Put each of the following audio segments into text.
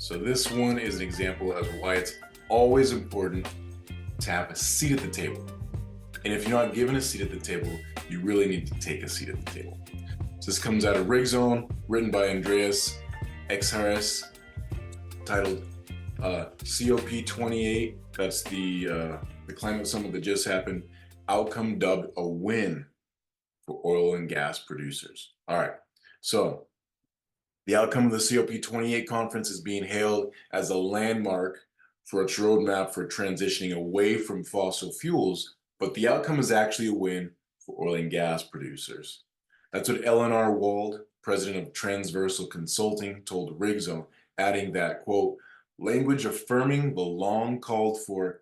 So this one is an example as why it's always important to have a seat at the table. And if you're not given a seat at the table, you really need to take a seat at the table. So this comes out of Rigzone, written by Andreas XRS, titled COP28. That's the climate summit that just happened. Outcome dubbed a win for oil and gas producers. All right, so the outcome of the COP28 conference is being hailed as a landmark for its roadmap for transitioning away from fossil fuels, but the outcome is actually a win for oil and gas producers. That's what Eleanor Wald, president of Transversal Consulting, told Rigzone, adding that, quote, language affirming the long called for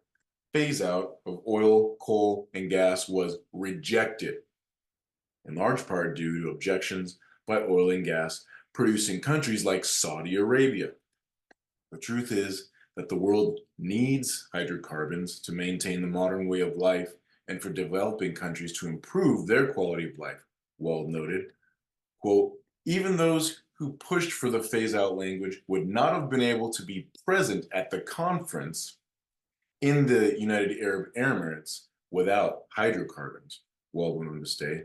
phase out of oil, coal, and gas was rejected, in large part due to objections by oil and gas producing countries like Saudi Arabia. The truth is that the world needs hydrocarbons to maintain the modern way of life and for developing countries to improve their quality of life, Wald noted. Quote, even those who pushed for the phase-out language would not have been able to be present at the conference in the United Arab Emirates without hydrocarbons, Wald went on to state.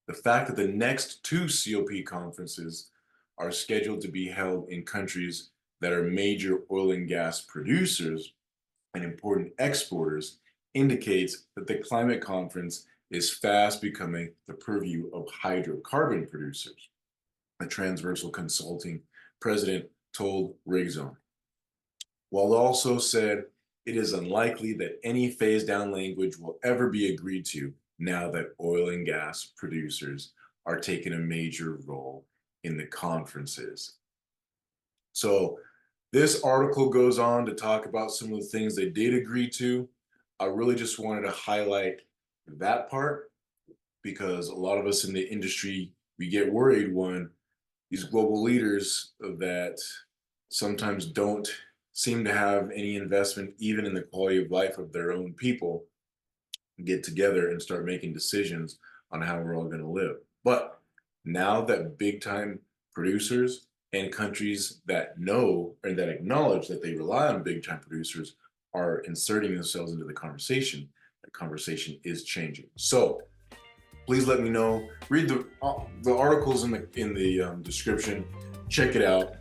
The fact that the next two COP conferences are scheduled to be held in countries that are major oil and gas producers and important exporters indicates that the climate conference is fast becoming the purview of hydrocarbon producers, a Transversal Consulting president told Rigzone. Wald also said it is unlikely that any phase-down language will ever be agreed to now that oil and gas producers are taking a major role in the conferences. So this article goes on to talk about some of the things they did agree to. I really just wanted to highlight that part because a lot of us in the industry, we get worried when these global leaders that sometimes don't seem to have any investment even in the quality of life of their own people get together and start making decisions on how we're all going to live. But now that big time producers and countries that know and that acknowledge that they rely on big time producers are inserting themselves into the conversation is changing. So please let me know. Read the articles in the description. Check it out.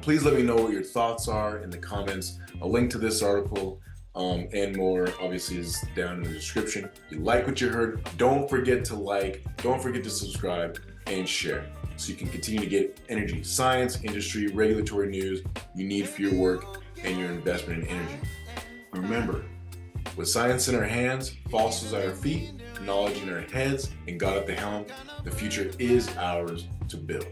Please let me know what your thoughts are in the comments. A link to this article and more obviously is down in the description. If you like what you heard, don't forget to like, don't forget to subscribe and share so you can continue to get energy, science, industry, regulatory news you need for your work and your investment in energy. Remember, with science in our hands, fossils at our feet, knowledge in our heads, and God at the helm, the future is ours to build.